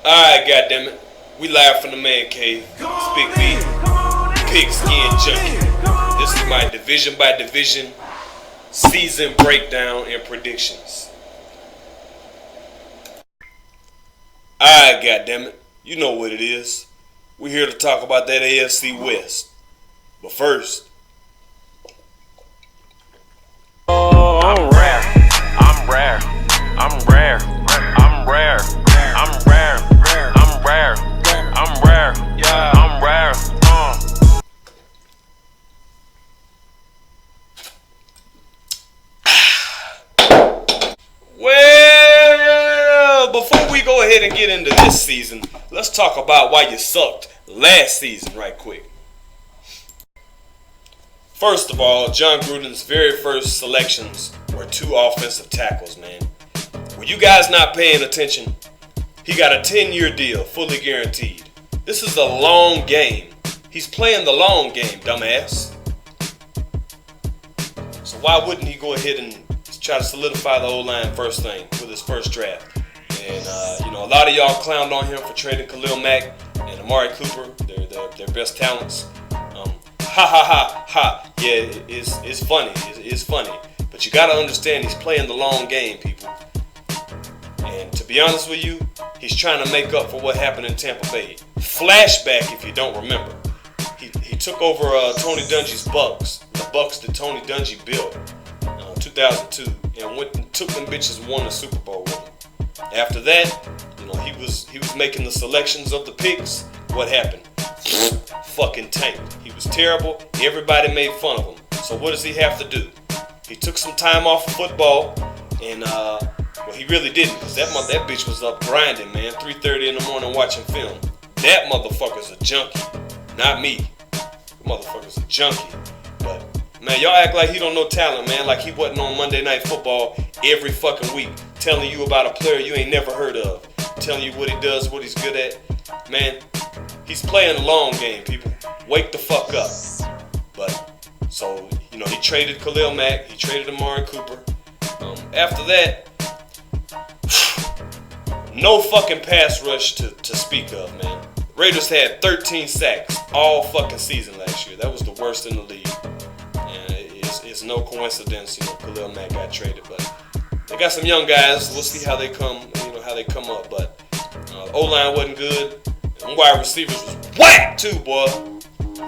Alright, goddammit. We live from the man cave. It's Big B, Pigskin Junkie. This is my division by division season breakdown and predictions. Alright, goddammit. You know what it is. We're here to talk about that AFC West. But first, I'm rare. I'm rare. I'm rare. I'm rare. I'm rare. I'm rare. I'm rare. Yeah. I'm rare. well, before we go ahead and get into this season, let's talk about why you sucked last season right quick. First of all, John Gruden's very first selections were 2 offensive tackles, man. Were you guys not paying attention? He got a 10-year deal, fully guaranteed. This is a long game. He's playing the long game, dumbass. So why wouldn't he go ahead and try to solidify the O-line first thing with his first draft? And, a lot of y'all clowned on him for trading Khalil Mack and Amari Cooper, their best talents. Ha ha ha ha. Yeah, it's funny. It's funny. But you got to understand he's playing the long game, people. And to be honest with you, he's trying to make up for what happened in Tampa Bay. Flashback, if you don't remember. He took over Tony Dungy's Bucks. The Bucks that Tony Dungy built 2002. And went and took them bitches and won the Super Bowl with him. After that, he was making the selections of the picks. What happened? Fucking tanked. He was terrible. Everybody made fun of him. So what does he have to do? He took some time off of football, and he really didn't, because that bitch was up grinding, man, 3:30 in the morning watching film. That motherfucker's a junkie, not me. That motherfucker's a junkie. But man, y'all act like he don't know talent, man. Like he wasn't on Monday Night Football every fucking week, telling you about a player you ain't never heard of, telling you what he does, what he's good at, man. He's playing the long game, people. Wake the fuck up. But, so, he traded Khalil Mack. He traded Amari Cooper. After that, no fucking pass rush to speak of, man. Raiders had 13 sacks all fucking season last year. That was the worst in the league. And it's no coincidence, Khalil Mack got traded. But they got some young guys. We'll see how they come up. But O-line wasn't good. And wide receivers was whack too, boy.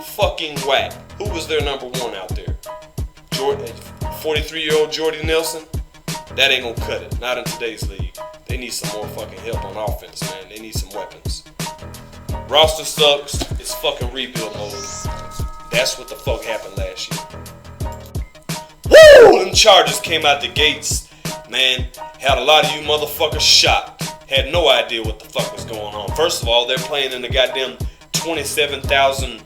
Fucking whack. Who was their number one out there? 43-year-old Jordy Nelson? That ain't gonna cut it. Not in today's league. They need some more fucking help on offense, man. They need some weapons. Roster sucks. It's fucking rebuild mode. That's what the fuck happened last year. Woo! Them Chargers came out the gates, man. Had a lot of you motherfuckers shocked. Had no idea what the fuck was going on. First of all, they're playing in the goddamn 27,000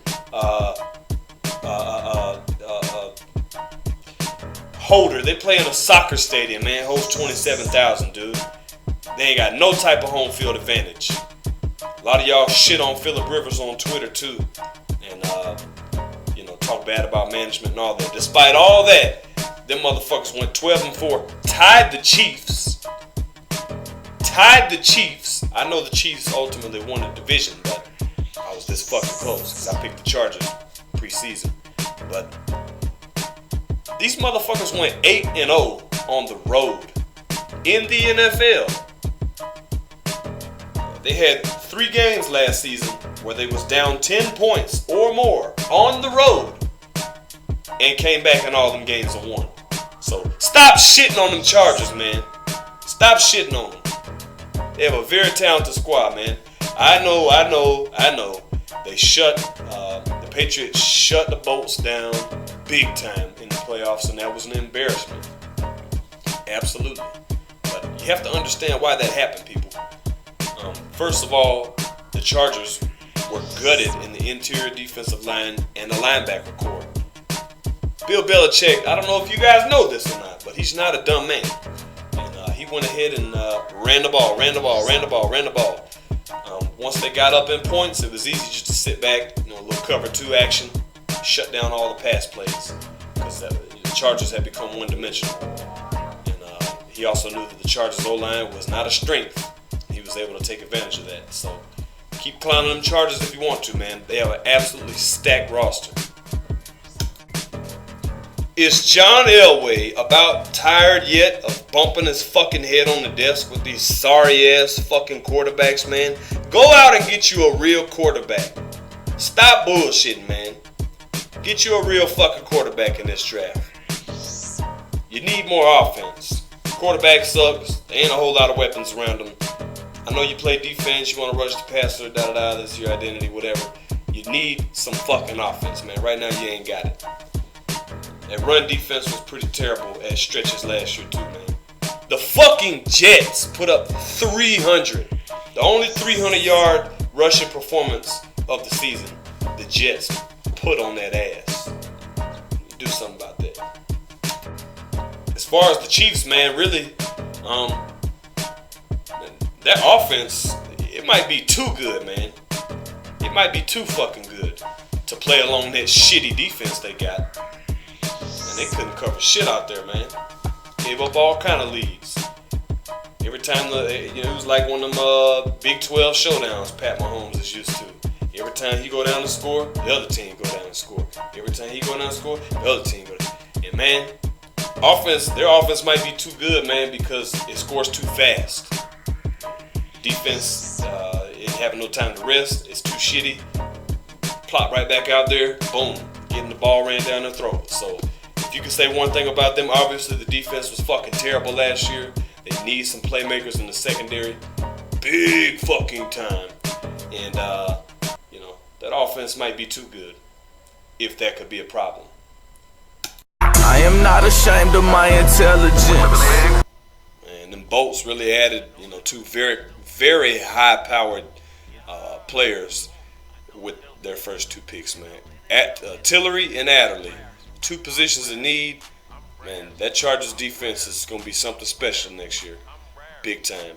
holder. They play in a soccer stadium, man. Holds 27,000, dude. They ain't got no type of home field advantage. A lot of y'all shit on Phillip Rivers on Twitter too, and talk bad about management and all that. Despite all that, them motherfuckers went 12-4, tied the Chiefs. I know the Chiefs ultimately won the division, but I was this fucking close because I picked the Chargers preseason. But these motherfuckers went 8-0 on the road in the NFL. They had 3 games last season where they was down 10 points or more on the road and came back and all them games are won. So stop shitting on them Chargers, man. Stop shitting on them. They have a very talented squad, man. I know. They the Patriots shut the Bolts down big time in the playoffs, and that was an embarrassment. Absolutely. But you have to understand why that happened, people. First of all, the Chargers were gutted in the interior defensive line and the linebacker core. Bill Belichick, I don't know if you guys know this or not, but he's not a dumb man. He went ahead and ran the ball. Once they got up in points, it was easy just to sit back, a little cover 2 action, shut down all the pass plays, because the Chargers had become one-dimensional. And he also knew that the Chargers O-line was not a strength. He was able to take advantage of that. So keep clowning them Chargers if you want to, man. They have an absolutely stacked roster. Is John Elway about tired yet of bumping his fucking head on the desk with these sorry-ass fucking quarterbacks, man? Go out and get you a real quarterback. Stop bullshitting, man. Get you a real fucking quarterback in this draft. You need more offense. Quarterback sucks. There ain't a whole lot of weapons around him. I know you play defense, you want to rush the passer, da-da-da, that's your identity, whatever. You need some fucking offense, man. Right now, you ain't got it. That run defense was pretty terrible at stretches last year, too, man. The fucking Jets put up 300. The only 300-yard rushing performance of the season. The Jets put on that ass. Do something about that. As far as the Chiefs, man, really, that offense, it might be too good, man. It might be too fucking good to play along that shitty defense they got. And they couldn't cover shit out there, man. Gave up all kind of leads. Every time, it was like one of them Big 12 showdowns Pat Mahomes is used to. Every time he go down and score, the other team go down and score. Every time he go down and score, the other team go down. And man, their offense might be too good, man, because it scores too fast. Defense, it having no time to rest. It's too shitty. Plop right back out there. Boom. Getting the ball ran down their throat. So if you can say one thing about them, obviously the defense was fucking terrible last year. They need some playmakers in the secondary. Big fucking time. And, that offense might be too good. If that could be a problem. I am not ashamed of my intelligence. And them Bolts really added, two very, very high-powered players with their first two picks, man. Tillery and Adderley, two positions in need. Man, that Chargers defense is going to be something special next year. Big time.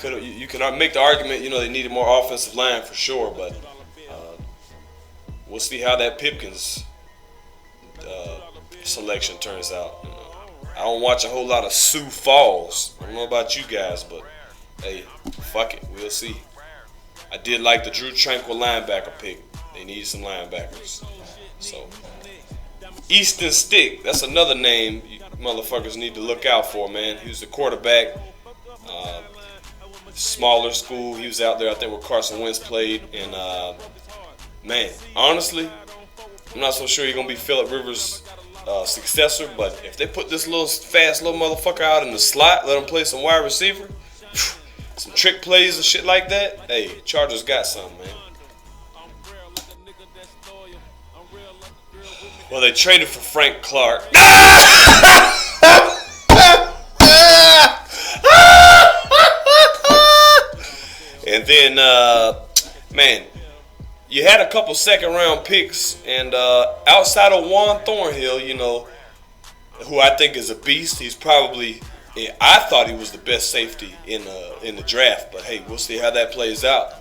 You can make the argument, they needed more offensive line for sure, but we'll see how that Pipkins selection turns out. I don't watch a whole lot of Sioux Falls. I don't know about you guys, but hey, fuck it, we'll see. I did like the Drew Tranquil linebacker pick. They need some linebackers. So, Easton Stick, that's another name you motherfuckers need to look out for, man. He was the quarterback. Smaller school. He was out there, I think, where Carson Wentz played. And, man, honestly, I'm not so sure he's going to be Phillip Rivers' successor. But if they put this fast little motherfucker out in the slot, let him play some wide receiver, some trick plays and shit like that, hey, Chargers got something, man. Well, they traded for Frank Clark. And then, man, you had a couple second-round picks, and outside of Juan Thornhill, who I think is a beast. He's probably, I thought he was the best safety in the draft, but hey, we'll see how that plays out.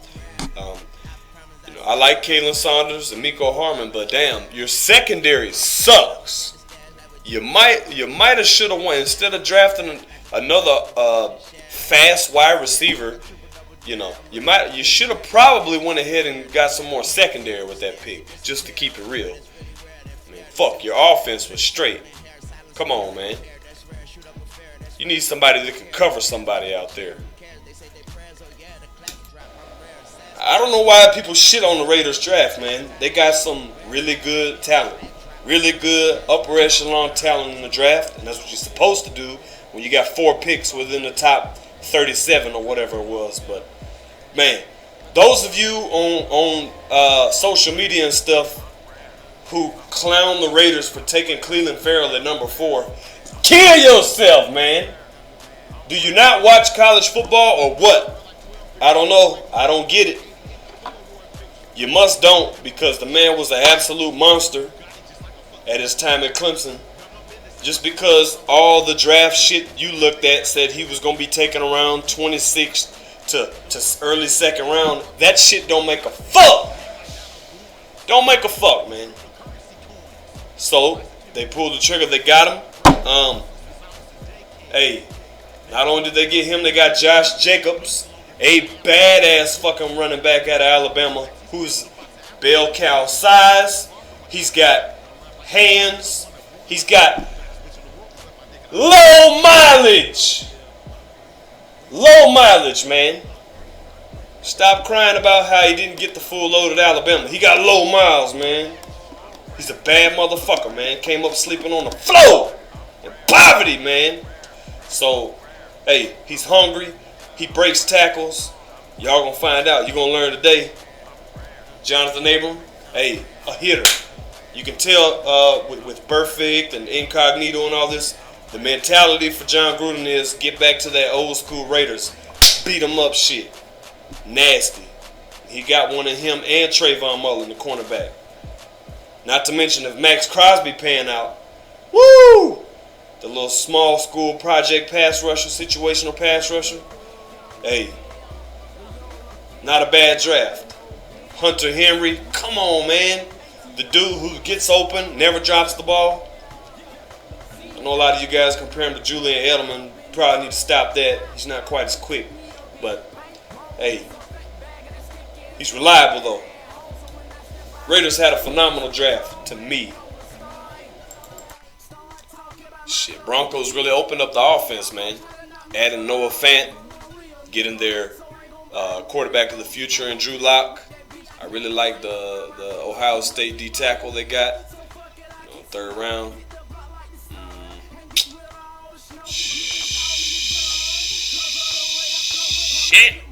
I like Kalen Saunders and Miko Harmon, but damn, your secondary sucks. You might have should have won instead of drafting another fast wide receiver. You should have probably went ahead and got some more secondary with that pick, just to keep it real. I mean, fuck, your offense was straight. Come on, man. You need somebody that can cover somebody out there. I don't know why people shit on the Raiders draft, man. They got some really good talent. Really good upper echelon talent in the draft, and that's what you're supposed to do when you got 4 picks within the top 37 or whatever it was. But man, those of you on social media and stuff who clown the Raiders for taking Cleveland Farrell at number 4, kill yourself, man. Do you not watch college football or what? I don't know. I don't get it. You must don't, because the man was an absolute monster at his time at Clemson. Just because all the draft shit you looked at said he was going to be taken around 26 to early second round, that shit don't make a fuck. Don't make a fuck, man. So, they pulled the trigger. They got him. Hey, Not only did they get him, they got Josh Jacobs, a badass fucking running back out of Alabama, who's bell cow size. He's got hands. He's got low mileage. Low mileage, man. Stop crying about how he didn't get the full load at Alabama. He got low miles, man. He's a bad motherfucker, man. Came up sleeping on the floor in poverty, man. So, hey, he's hungry. He breaks tackles. Y'all gonna find out. You're gonna learn today. Jonathan Abram, hey, a hitter. You can tell with Perfect and Incognito and all this, the mentality for John Gruden is get back to that old school Raiders. Beat them up shit. Nasty. He got one in him and Trayvon Mullen, the cornerback. Not to mention if Max Crosby pan out. Woo! The little small school project pass rusher, situational pass rusher. Hey, not a bad draft. Hunter Henry, come on, man. The dude who gets open, never drops the ball. I know a lot of you guys compare him to Julian Edelman. Probably need to stop that. He's not quite as quick. But, hey, he's reliable, though. Raiders had a phenomenal draft, to me. Shit, Broncos really opened up the offense, man. Adding Noah Fant, getting their quarterback of the future in Drew Lock. I really like the Ohio State D tackle they got. Third round. Shit.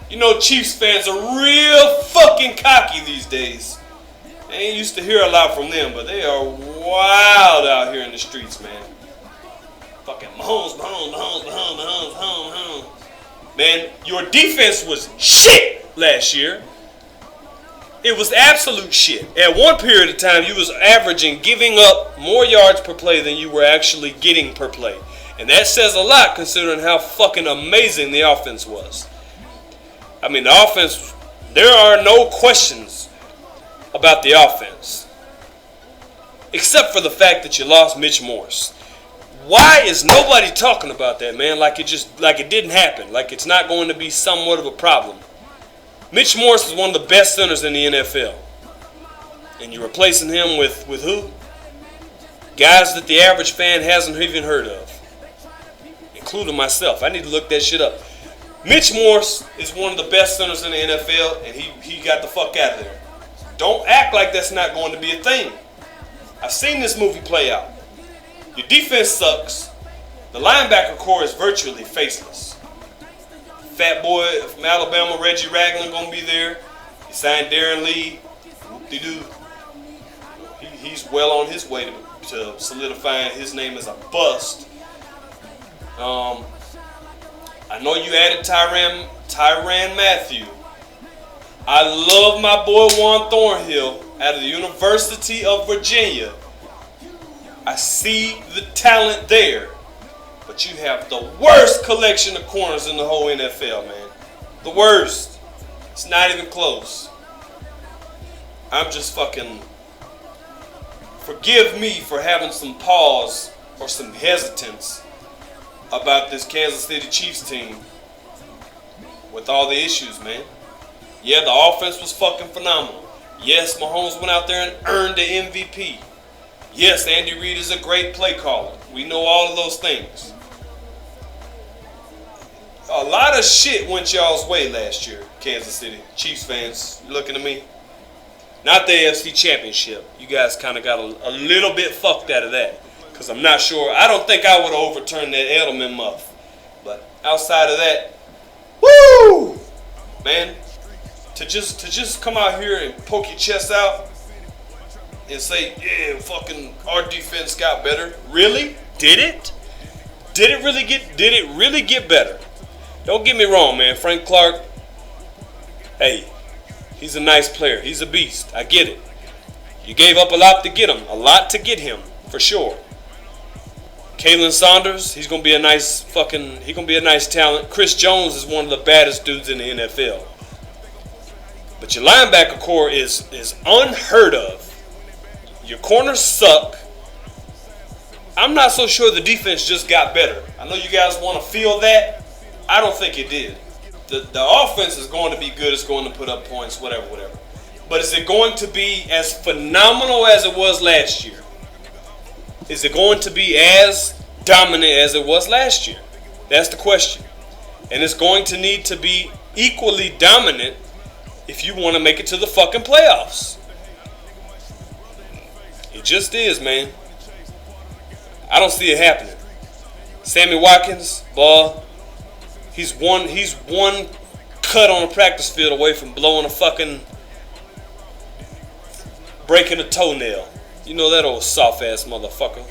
You know, Chiefs fans are real fucking cocky these days. I ain't used to hear a lot from them, but they are wild out here in the streets, man. Fucking Mahomes. Man, your defense was shit last year. It was absolute shit. At one period of time, you was averaging giving up more yards per play than you were actually getting per play. And that says a lot considering how fucking amazing the offense was. I mean, the offense, there are no questions about the offense. Except for the fact that you lost Mitch Morse. Why is nobody talking about that, man? Like it didn't happen. Like it's not going to be somewhat of a problem. Mitch Morse is one of the best centers in the NFL. And you're replacing him with who? Guys that the average fan hasn't even heard of. Including myself. I need to look that shit up. Mitch Morse is one of the best centers in the NFL, and he got the fuck out of there. Don't act like that's not going to be a thing. I've seen this movie play out. Your defense sucks. The linebacker core is virtually faceless. Fat boy from Alabama, Reggie Ragland, gonna be there. He signed Darren Lee. Whoop-de-doo. He's well on his way to solidifying his name as a bust. I know you added Tyrann Mathieu. I love my boy Juan Thornhill out of the University of Virginia. I see the talent there. But you have the worst collection of corners in the whole NFL, man. The worst. It's not even close. I'm just fucking... Forgive me for having some pause or some hesitance about this Kansas City Chiefs team with all the issues, man. Yeah, the offense was fucking phenomenal. Yes, Mahomes went out there and earned the MVP. Yes, Andy Reid is a great play caller. We know all of those things. A lot of shit went y'all's way last year, Kansas City. Chiefs fans, you looking at me? Not the AFC Championship. You guys kind of got a little bit fucked out of that. Because I'm not sure. I don't think I would have overturned that Edelman muff. But outside of that, woo! Man, to just come out here and poke your chest out and say, yeah, fucking our defense got better. Really? Did it? Did it really get better? Don't get me wrong, man. Frank Clark, hey, he's a nice player. He's a beast. I get it. You gave up a lot to get him. A lot to get him, for sure. Kalen Saunders, he's gonna be a nice talent. Chris Jones is one of the baddest dudes in the NFL. But your linebacker core is unheard of. Your corners suck. I'm not so sure the defense just got better. I know you guys want to feel that. I don't think it did. The offense is going to be good. It's going to put up points, whatever. But is it going to be as phenomenal as it was last year? Is it going to be as dominant as it was last year? That's the question. And it's going to need to be equally dominant if you want to make it to the fucking playoffs. It just is, man. I don't see it happening. Sammy Watkins, ball. He's one cut on a practice field away from blowing a fucking, breaking a toenail. You know that old soft ass motherfucker.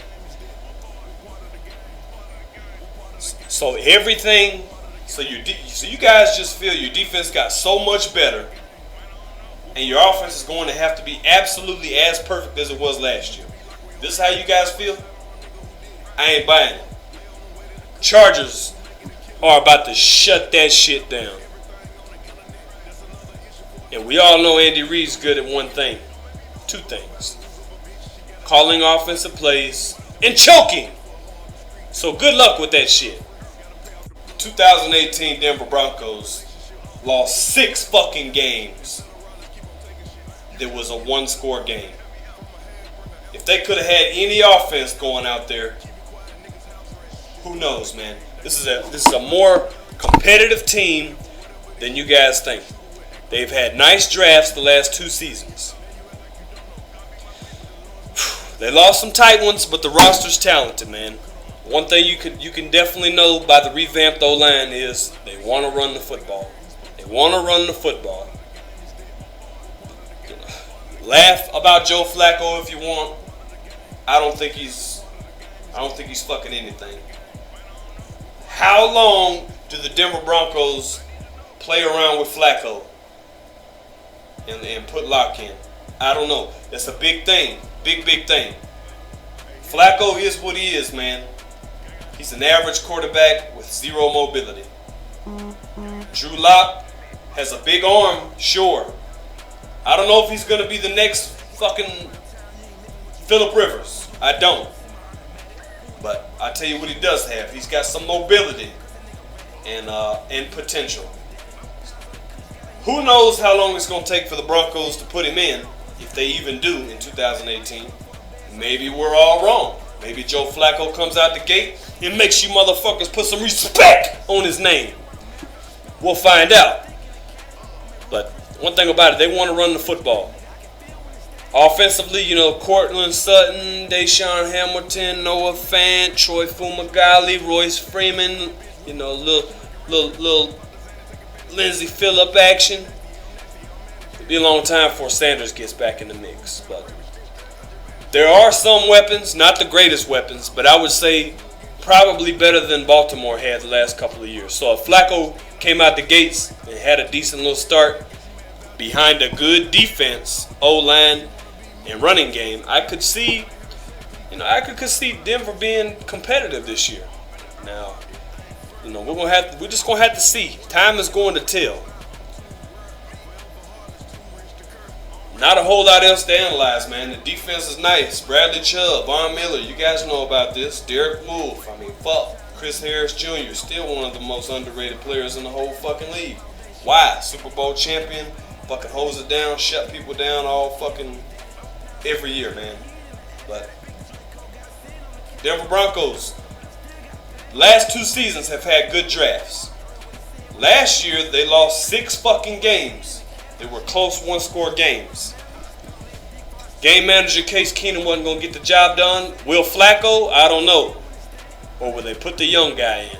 So everything, so you guys just feel your defense got so much better, and your offense is going to have to be absolutely as perfect as it was last year. This is how you guys feel? I ain't buying it. Chargers are about to shut that shit down. And we all know Andy Reid's good at one thing. Two things. Calling offensive plays and choking. So good luck with that shit. 2018 Denver Broncos lost 6 fucking games. There was a 1-score game. If they could have had any offense going out there, who knows, man? This is a more competitive team than you guys think. They've had nice drafts the last 2 seasons. They lost some tight ones, but the roster's talented, man. One thing you can definitely know by the revamped O-line is they want to run the football. They want to run the football. Laugh about Joe Flacco if you want. I don't think he's fucking anything. How long do the Denver Broncos play around with Flacco and put lock in? I don't know. That's a big thing. Big thing. Flacco is what he is, man. He's an average quarterback with 0 mobility. Drew Lock has a big arm, sure. I don't know if he's going to be the next fucking Phillip Rivers. I don't. But I tell you what he does have. He's got some mobility and potential. Who knows how long it's going to take for the Broncos to put him in, if they even do in 2018. Maybe we're all wrong. Maybe Joe Flacco comes out the gate and makes you motherfuckers put some respect on his name. We'll find out. But one thing about it, they want to run the football. Offensively, Cortland Sutton, Deshaun Hamilton, Noah Fant, Troy Fumagalli, Royce Freeman, little Lindsey Phillip action. It'll be a long time before Sanders gets back in the mix. But there are some weapons, not the greatest weapons, but I would say probably better than Baltimore had the last couple of years. So if Flacco came out the gates and had a decent little start behind a good defense, O-line, and running game, I could see Denver being competitive this year. Now, we're just gonna have to see. Time is going to tell. Not a whole lot else to analyze, man. The defense is nice. Bradley Chubb, Von Miller, you guys know about this. Derek Wolfe, fuck. Chris Harris Jr., still one of the most underrated players in the whole fucking league. Why? Super Bowl champion, fucking hose it down, shut people down all fucking every year, man. But Denver Broncos, last 2 seasons have had good drafts. Last year, they lost 6 fucking games. They were close 1-score games. Game manager Case Keenum wasn't going to get the job done. Will Flacco? I don't know. Or will they put the young guy in?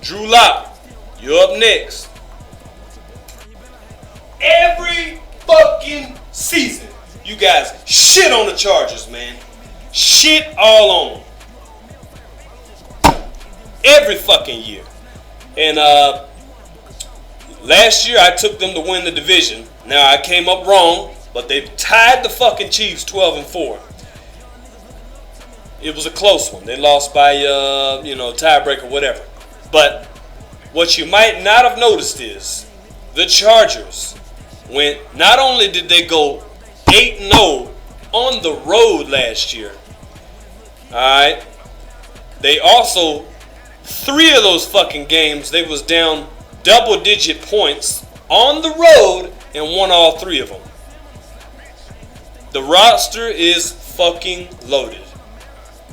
Drew Lock, you're up next. Every fucking season, you guys shit on the Chargers, man. Shit all on them. Every fucking year. And last year I took them to win the division. Now I came up wrong, but they tied the fucking Chiefs 12-4. It was a close one. They lost by tiebreaker, whatever. But what you might not have noticed is the Chargers went. Not only did they go 8-0 on the road last year. Alright. They also, 3 of those fucking games, they was down double-digit points on the road and won all 3 of them. The roster is fucking loaded.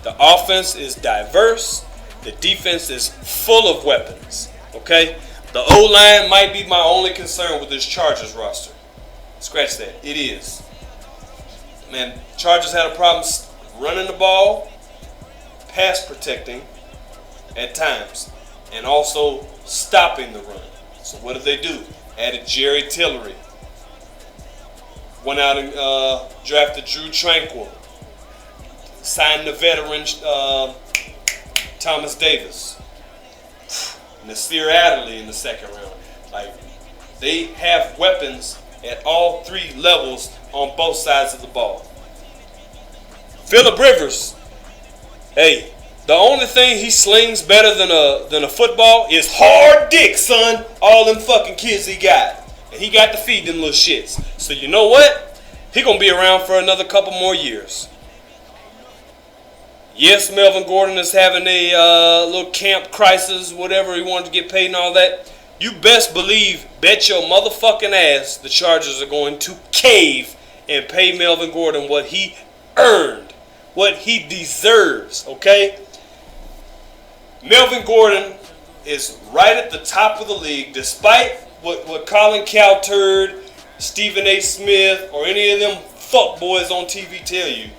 The offense is diverse. The defense is full of weapons. Okay? The O-line might be my only concern with this Chargers roster. Scratch that. It is. Man, Chargers had a problem running the ball, pass protecting at times, and also stopping the run. So what did they do? Added Jerry Tillery. Went out and drafted Drew Tranquill. Signed the veteran Thomas Davis. Nasir Adderley in the second round. Like, they have weapons at all 3 levels on both sides of the ball. Phillip Rivers, hey, the only thing he slings better than a football is hard dick, son. All them fucking kids he got. And he got to feed them little shits. So you know what? He gonna be around for another couple more years. Yes, Melvin Gordon is having a little camp crisis, whatever, he wanted to get paid and all that. You best believe, bet your motherfucking ass, the Chargers are going to cave and pay Melvin Gordon what he earned, what he deserves, okay? Melvin Gordon is right at the top of the league, despite what Colin Cowherd, Stephen A. Smith, or any of them fuckboys on TV tell you.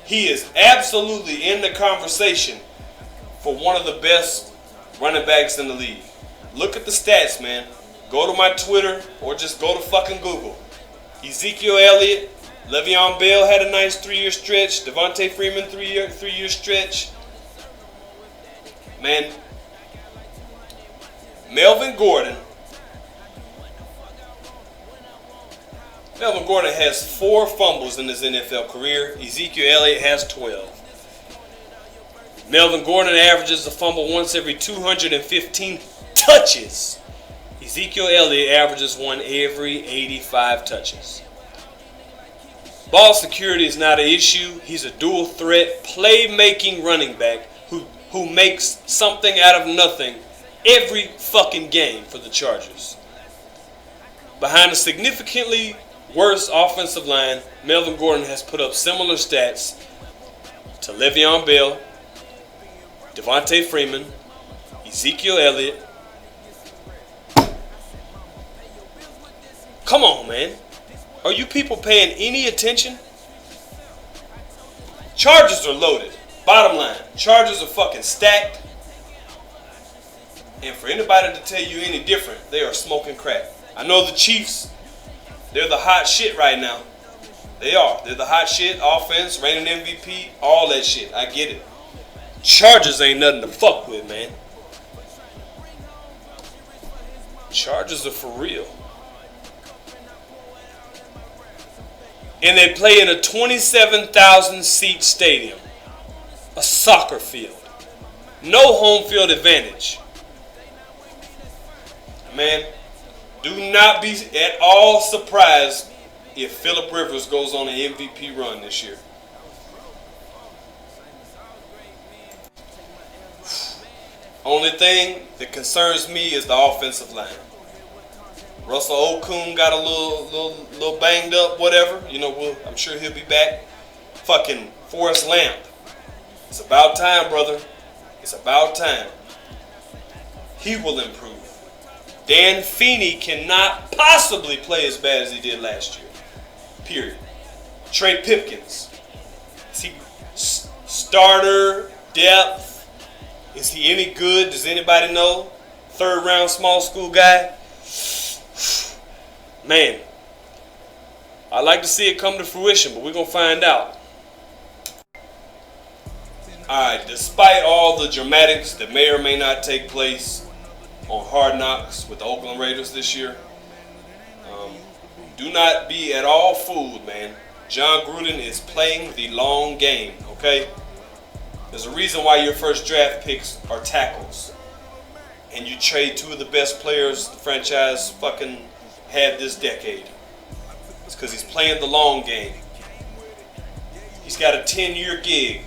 He is absolutely in the conversation for one of the best running backs in the league. Look at the stats, man. Go to my Twitter or just go to fucking Google. Ezekiel Elliott, Le'Veon Bell had a nice 3-year stretch. Devontae Freeman, 3-year stretch. Man, Melvin Gordon has 4 fumbles in his NFL career. Ezekiel Elliott has 12. Melvin Gordon averages a fumble once every 215 touches. Ezekiel Elliott averages one every 85 touches. Ball security is not an issue. He's a dual threat, playmaking running back who makes something out of nothing every fucking game for the Chargers. Behind a significantly worse offensive line, Melvin Gordon has put up similar stats to Le'Veon Bell, Devontae Freeman, Ezekiel Elliott. Come on, man. Are you people paying any attention? Chargers are loaded. Bottom line, Chargers are fucking stacked. And for anybody to tell you any different, they are smoking crack. I know the Chiefs, they're the hot shit right now. They are. They're the hot shit. Offense, reigning MVP, all that shit. I get it. Chargers ain't nothing to fuck with, man. Chargers are for real. And they play in a 27,000 seat stadium. A soccer field. No home field advantage. Man, do not be at all surprised if Phillip Rivers goes on an MVP run this year. Only thing that concerns me is the offensive line. Russell Okung got a little banged up, whatever. You know, I'm sure he'll be back. Fucking Forrest Lamp. It's about time, brother. It's about time. He will improve. Dan Feeney cannot possibly play as bad as he did last year. Period. Trey Pipkins. Is he starter, depth? Is he any good? Does anybody know? 3rd round small school guy? Man, I'd like to see it come to fruition, but we're going to find out. Alright, despite all the dramatics that may or may not take place on Hard Knocks with the Oakland Raiders this year, do not be at all fooled, man. John Gruden is playing the long game, okay? There's a reason why your first draft picks are tackles. And you trade 2 of the best players the franchise fucking had this decade. It's because he's playing the long game. He's got a 10-year gig,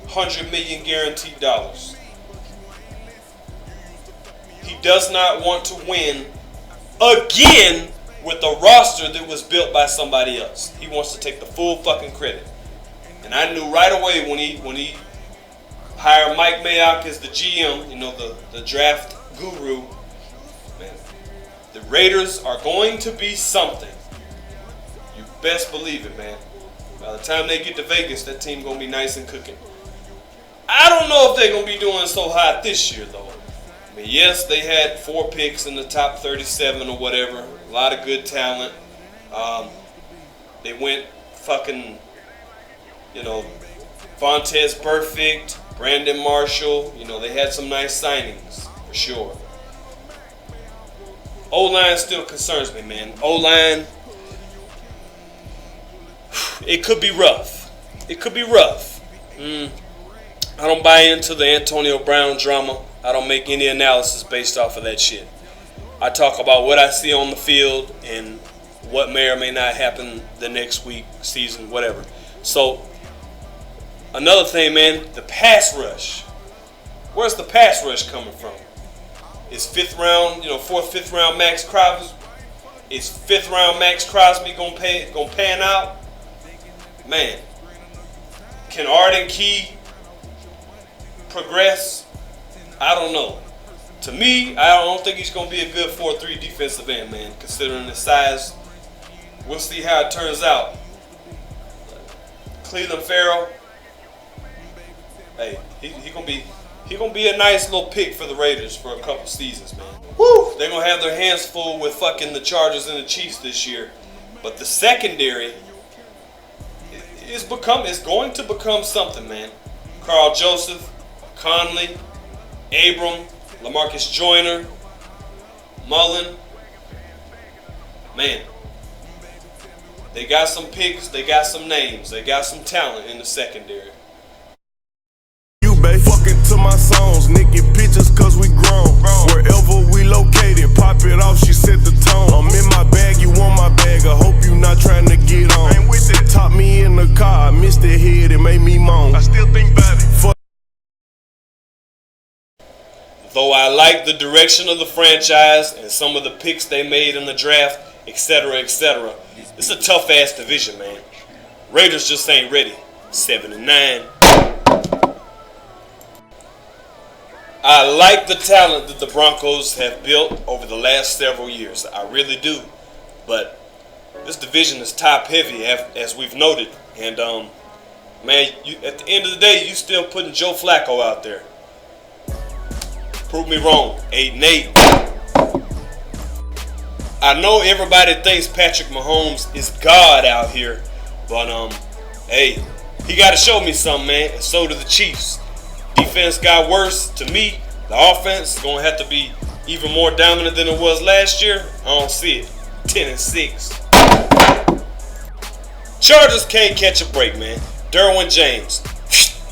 $100 million guaranteed dollars. He does not want to win again with a roster that was built by somebody else. He wants to take the full fucking credit. And I knew right away when he hired Mike Mayock as the GM, you know, the draft guru, man, the Raiders are going to be something. You best believe it, man. By the time they get to Vegas, that team going to be nice and cooking. I don't know if they're going to be doing so hot this year, though. I mean, yes, they had 4 picks in the top 37 or whatever. A lot of good talent. They went fucking, you know, Vontaze Burfict, Brandon Marshall. You know, they had some nice signings, for sure. O-line still concerns me, man. O-line, it could be rough. It could be rough. I don't buy into the Antonio Brown drama. I don't make any analysis based off of that shit. I talk about what I see on the field and what may or may not happen the next week, season, whatever. So, another thing, man, the pass rush. Where's the pass rush coming from? Is 4th, 5th round Max Crosby? Is 5th round Max Crosby gonna pan out? Man, can Arden Key progress? I don't know. To me, I don't think he's gonna be a good 4-3 defensive end, man. Considering the size, we'll see how it turns out. Cleveland Farrell, hey, he gonna be a nice little pick for the Raiders for a couple seasons, man. Woo! They're gonna have their hands full with fucking the Chargers and the Chiefs this year. But the secondary is going to become something, man. Carl Joseph, Conley, Abram, LaMarcus Joyner, Mullen. Man, they got some picks, they got some names, they got some talent in the secondary. Fucking to my songs, nicking pictures cause we grown. Wherever we located, pop it off, she set the tone. I'm in my bag, you want my bag, I hope you not trying to get on. Top me in the car, I missed the head, it made me moan. I still think about it. Though I like the direction of the franchise and some of the picks they made in the draft, etc., etc., it's a tough-ass division, man. Raiders just ain't ready. 7-9. I like the talent that the Broncos have built over the last several years. I really do. But this division is top-heavy, as we've noted. And, man, at the end of the day, you still putting Joe Flacco out there. Prove me wrong. 8-8. I know everybody thinks Patrick Mahomes is God out here. But, hey, he got to show me something, man. And so do the Chiefs. Defense got worse. To me, the offense is going to have to be even more dominant than it was last year. I don't see it. 10-6. Chargers can't catch a break, man. Derwin James,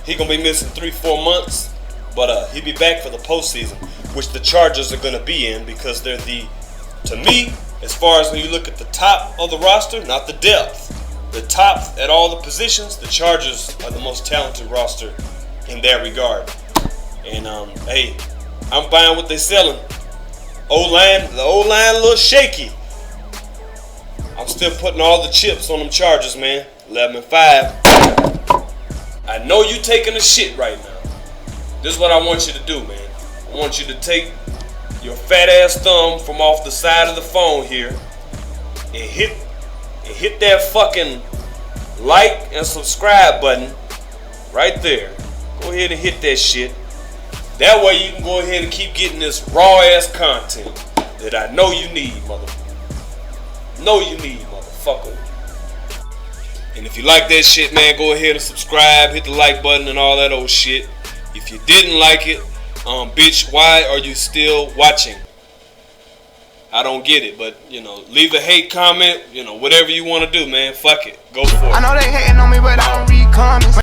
he going to be missing 3-4 months, but he'll be back for the postseason, which the Chargers are going to be in because they're to me, as far as when you look at the top of the roster, not the depth, the top at all the positions, the Chargers are the most talented roster in that regard. And hey, I'm buying what they're selling. The O-line a little shaky. I'm still putting all the chips on them Chargers, man. 11-5. I know you taking a shit right now. This is what I want you to do, man. I want you to take your fat ass thumb from off the side of the phone here and hit that fucking like and subscribe button right there. Go ahead and hit that shit. That way you can go ahead and keep getting this raw ass content that I know you need, motherfucker. And if you like that shit, man, go ahead and subscribe, hit the like button and all that old shit. If you didn't like it, bitch, why are you still watching? I don't get it, but, leave a hate comment, whatever you want to do, man. Fuck it. Go for it. I know they hating on me, but I don't read comments.